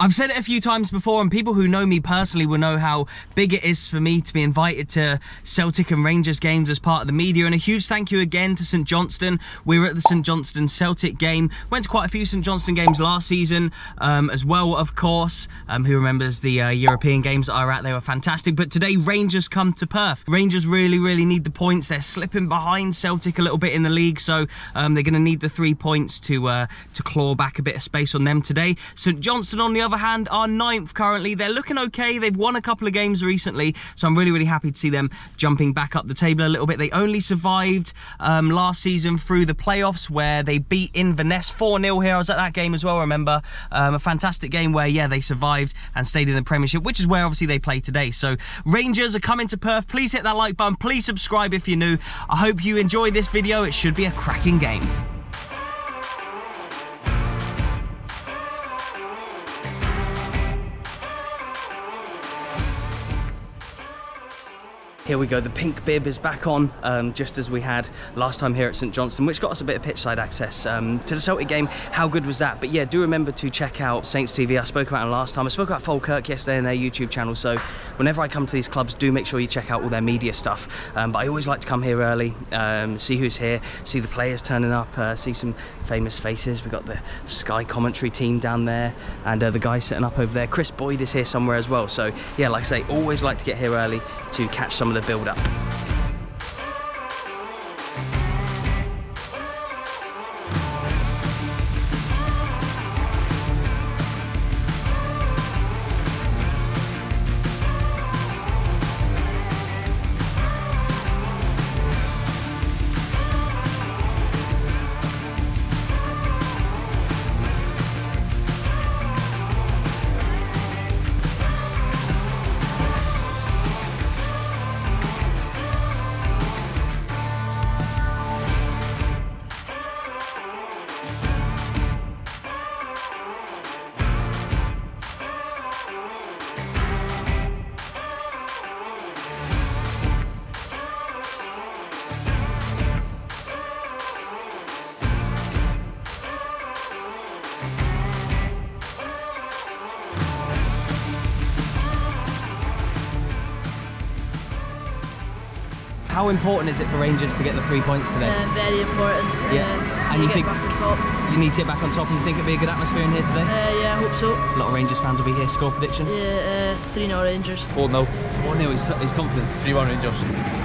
I've said it a few times before, and people who know me personally will know how big it is for me to be invited to Celtic and Rangers games as part of the media. And a huge thank you again to St Johnstone. We were at the St Johnstone Celtic game. Went to quite a few St Johnstone games last season as well, of course. Who remembers the European games that I were at? They were fantastic. But today, Rangers come to Perth. Rangers really need the points. They're slipping behind Celtic a little bit in the league, so they're going to need the 3 points to claw back a bit of space on them today. St Johnstone, on the other hand, are 9th currently. They're looking okay. They've won a couple of games recently, so I'm really happy to see them jumping back up the table a little bit. They only survived last season through the playoffs, where they beat Inverness 4-0 here. I was at that game as well, remember? A fantastic game where, yeah, they survived and stayed in the Premiership, which is where obviously they play today. So Rangers are coming to Perth. Please hit that like button. Please subscribe if you're new. I hope you enjoy this video. It should be a cracking game. Here we go, the pink bib is back on, just as we had last time here at St Johnstone, which got us a bit of pitchside access to the Celtic game. How good was that? But yeah, do remember to check out Saints TV. I spoke about it last time. I spoke about Falkirk yesterday in their YouTube channel, so whenever I come to these clubs, do make sure you check out all their media stuff. But I always like to come here early, see who's here, see the players turning up, see some famous faces. We've got the Sky commentary team down there, and the guys setting up over there. Chris Boyd is here somewhere as well. So yeah, like I say, always like to get here early to catch some of the build up. How important is it for Rangers to get the 3 points today? Very important. Yeah. And you think back on top. You need to get back on top, and you think it'll be a good atmosphere in here today? Yeah, I hope so. A lot of Rangers fans will be here. Score prediction? Yeah, 3-0 Rangers. 4-0. 4-0, he's confident. 3-1 Rangers.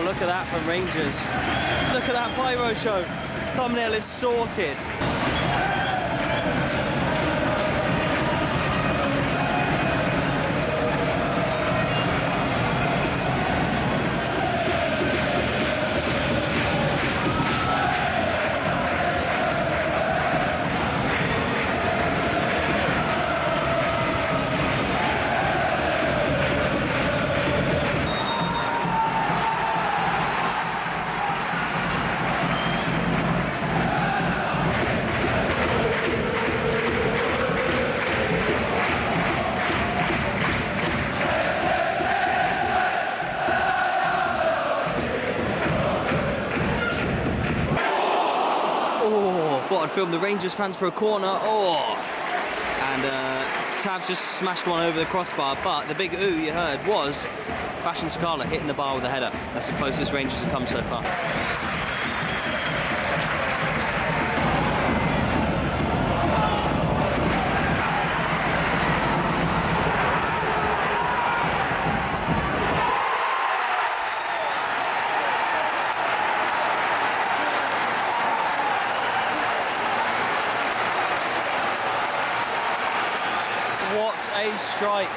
Look at that from Rangers. Look at that pyro show. Thumbnail is sorted. Thought I'd film the Rangers fans for a corner. And Tav's just smashed one over the crossbar, but the big ooh you heard was Fashion Scala hitting the bar with a header. That's the closest Rangers have come so far. away strike.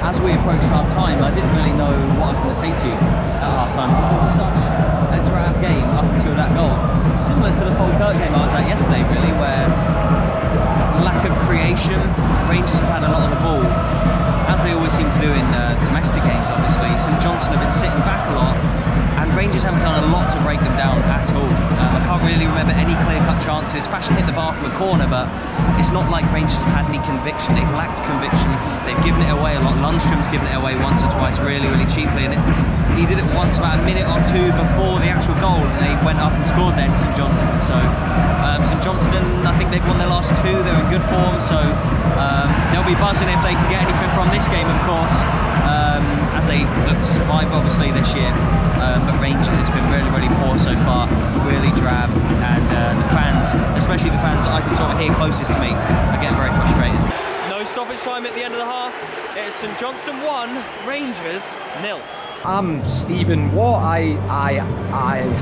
As we approached half-time, I didn't really know what I was going to say to you at half-time. It's been such a drab game up until that goal. Similar to the Falkirk game I was at yesterday, really, where lack of creation. Rangers have had a lot of the ball, as they always seem to do in domestic games, obviously. St Johnstone have been sitting back a lot, and Rangers haven't done a lot to break them down at all. I can't really remember any clear-cut chances. Fashion hit the bar from a corner, but it's not like Rangers have had any conviction. They've lacked conviction. They've given it away a lot. Lundstrom's given it away once or twice really, really cheaply, and he did it once about a minute or two before the actual goal, and they went up and scored then, St Johnstone. So St Johnstone, I think they've won their last two. They're in good form, so they'll be buzzing if they can get anything from this game, of course, as they look to survive obviously this year. But Rangers, it's been really, really poor so far, really drab, and the fans, especially the fans that I can sort of hear closest to me, are getting very frustrated. No stoppage time at the end of the half. It's St Johnstone 1, Rangers 0. I'm Stephen Watt. I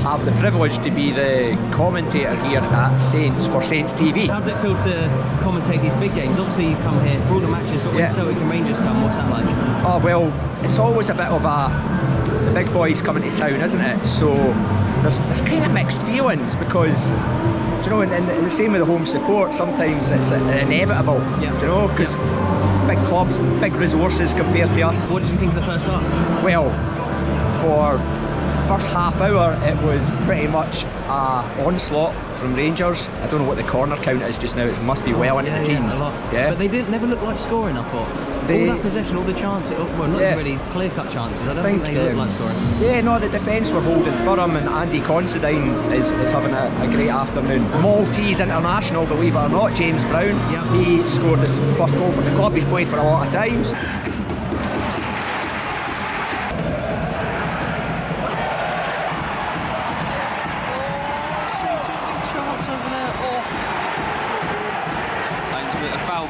have the privilege to be the commentator here at Saints for Saints TV. How does it feel to commentate these big games? Obviously you come here for all the matches, but when Celtic and Rangers come, what's that like? Oh well, it's always a bit of the big boys coming to town, isn't it? So there's kind of mixed feelings because, do you know, and the same with the home support, sometimes it's inevitable, do you know, because big clubs, big resources compared to us. What did you think of the first half? Well, for first half hour it was pretty much an onslaught from Rangers. I don't know what the corner count is just now, it must be well into the teens. But they never looked like scoring, I thought. All that possession, all the chances, well, not really clear-cut chances, I don't think they looked like scoring. Yeah, no, the defence were holding firm, and Andy Considine is having a great afternoon. Maltese international, believe it or not, James Brown, he scored his first goal for the club. He's played for a lot of times.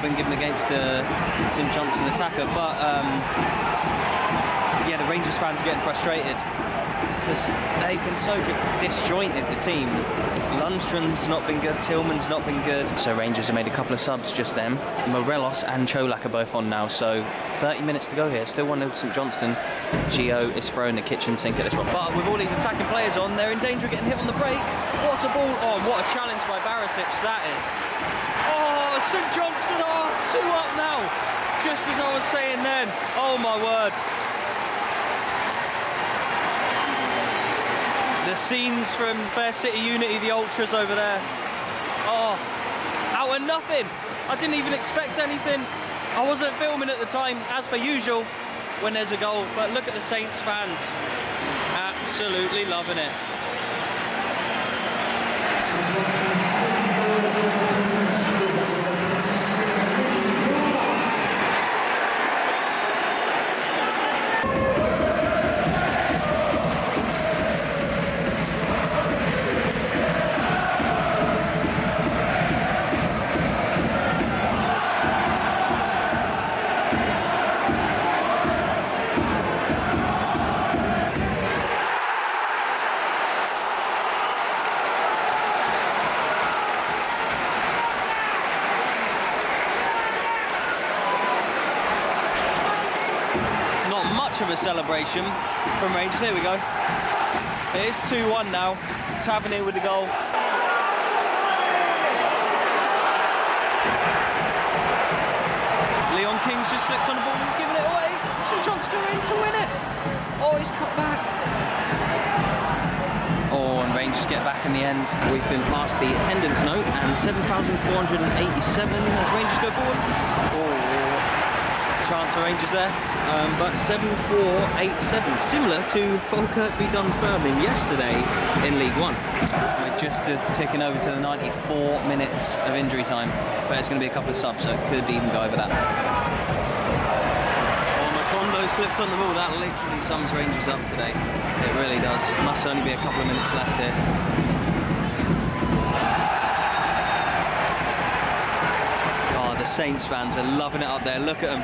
Been given against the St Johnstone attacker, but yeah, the Rangers fans are getting frustrated because they've been so disjointed, the team. Lundstrom's not been good, Tillman's not been good. So Rangers have made a couple of subs just then. Morelos and Cholak are both on now, so 30 minutes to go here. Still 1-0 St Johnstone. Gio is throwing the kitchen sink at this one. But with all these attacking players on, they're in danger of getting hit on the break. What a ball on, what a challenge by Barisic that is. Oh, St Johnstone are 2 up now, just as I was saying then. Oh my word. The scenes from Fair City Unity, the ultras over there. Oh, out of nothing. I didn't even expect anything. I wasn't filming at the time, as per usual, when there's a goal. But look at the Saints fans. Absolutely loving it. Of a celebration from Rangers. Here we go. It is 2-1 now. Tavernier with the goal. Leon King's just slipped on the ball. He's giving it away. St Johnstone in to win it. Oh, he's cut back. Oh, and Rangers get back in the end. We've been past the attendance note and 7,487 as Rangers go forward. Oh, chance for Rangers there, but 7-4-8-7, similar to Falkirk v Dunfermline yesterday in League One. just ticking over to the 94 minutes of injury time. But it's going to be a couple of subs, so it could even go over that. Oh, Matondo slipped on the ball. That literally sums Rangers up today. It really does. Must only be a couple of minutes left here. Oh, the Saints fans are loving it up there. Look at them.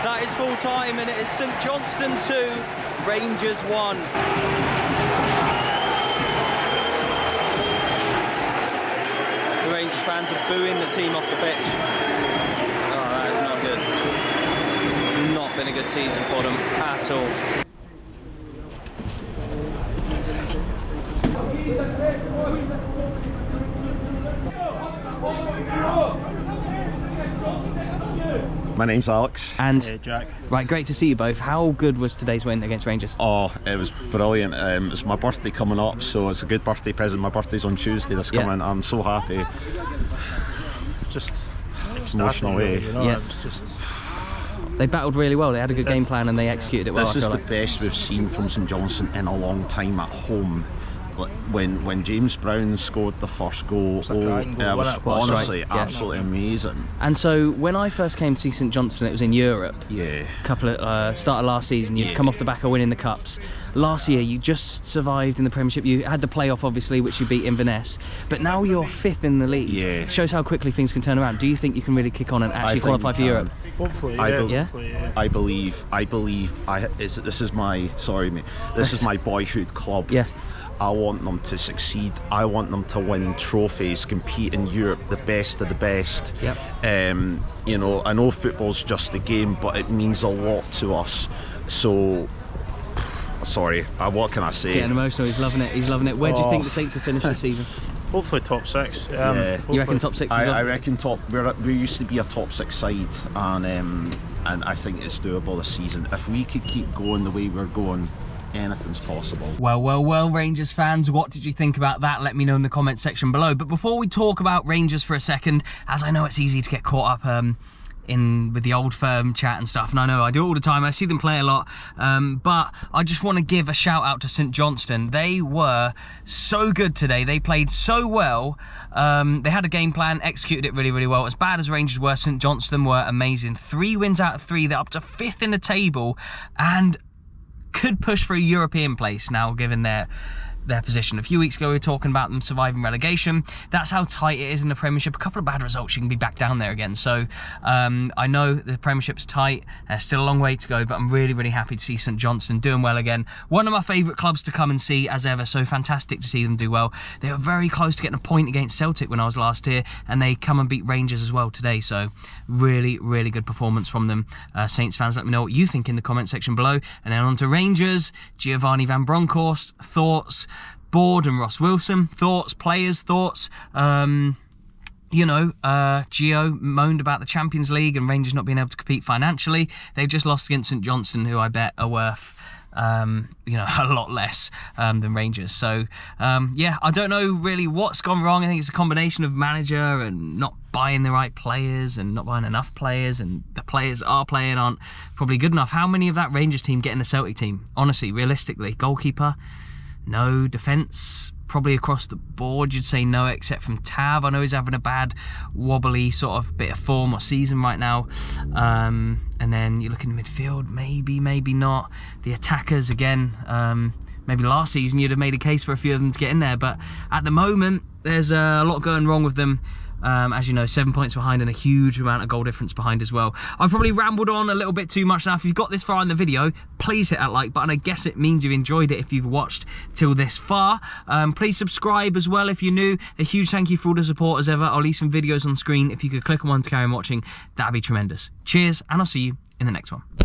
That is full time, and it is St Johnstone 2, Rangers 1. The Rangers fans are booing the team off the pitch. Oh, that is not good. It's not been a good season for them at all. My name's Alex. And Hey, Jack. right, great to see you both. How good was today's win against Rangers? Oh, it was brilliant. It's my birthday coming up, so it's a good birthday present. My birthday's on Tuesday this coming. I'm so happy. Just Emotional way. You know, Yeah. it was just. They battled really well. They had a good game plan and they executed it well. This I is feel the like. best we've seen from St Johnstone in a long time at home. Like, when James Brown scored the first goal, a cracking goal, it was wasn't it? honestly Right, yeah. absolutely amazing. And so when I first came to see St Johnstone, it was in Europe. Yeah. Couple of start of last season, you'd Yeah. come off the back of winning the cups. Last year, you just survived in the Premiership. You had the playoff, obviously, which you beat Inverness. But now you're 5th in the league. Yeah. It shows how quickly things can turn around. Do you think you can really kick on and actually think qualify we for can. Europe? Hopefully, I yeah. bel- Yeah? Hopefully, yeah. I believe. This is my sorry, mate. This is my boyhood club. Yeah. I want them to succeed. I want them to win trophies, compete in Europe, the best of the best. Yep. You know, I know football's just a game, but it means a lot to us. So, sorry, what can I say? Getting emotional, he's loving it. He's loving it. Where do you think the Saints will finish this season? Hopefully top 6. Yeah. You reckon top 6 as well? I reckon top. We used to be a top 6 side, and I think it's doable this season. If we could keep going the way we're going, anything's possible. Well, Rangers fans, what did you think about that? Let me know in the comments section below. But before we talk about Rangers for a second, as I know it's easy to get caught up with the old firm chat and stuff, and I know I do it all the time, I see them play a lot, but I just want to give a shout out to St Johnstone. They were so good today. They played so well. They had a game plan, executed it really, really well. As bad as Rangers were, St Johnstone were amazing. 3 wins out of 3. They're up to 5th in the table and could push for a European place now, given their position. A few weeks ago we were talking about them surviving relegation. That's how tight it is in the Premiership. A couple of bad results, you can be back down there again. So I know the Premiership's tight. There's still a long way to go, but I'm really, really happy to see St Johnstone doing well again. One of my favourite clubs to come and see as ever, so fantastic to see them do well. They were very close to getting a point against Celtic when I was last here, and they come and beat Rangers as well today. So really, really good performance from them. Saints fans, let me know what you think in the comment section below. And then on to Rangers. Giovanni van Bronckhorst, thoughts. Board and Ross Wilson, thoughts. Players, thoughts. Gio moaned about the Champions League and Rangers not being able to compete financially. They've just lost against St Johnstone, who I bet are worth a lot less than Rangers. So yeah, I don't know really what's gone wrong. I think it's a combination of manager and not buying the right players and not buying enough players, and the players are playing aren't probably good enough. How many of that Rangers team get in the Celtic team? Honestly, realistically, goalkeeper, no. Defence, probably across the board you'd say no, except from Tav. I know he's having a bad wobbly sort of bit of form or season right now. And then you look in the midfield, maybe not. The attackers again, maybe last season you'd have made a case for a few of them to get in there, but at the moment there's a lot going wrong with them. As you know, 7 points behind and a huge amount of goal difference behind as well. I've probably rambled on a little bit too much now. If you've got this far in the video, please hit that like button. I guess it means you've enjoyed it if you've watched till this far. Please subscribe as well if you're new. A huge thank you for all the support as ever. I'll leave some videos on screen. If you could click on one to carry on watching, that'd be tremendous. Cheers, and I'll see you in the next one.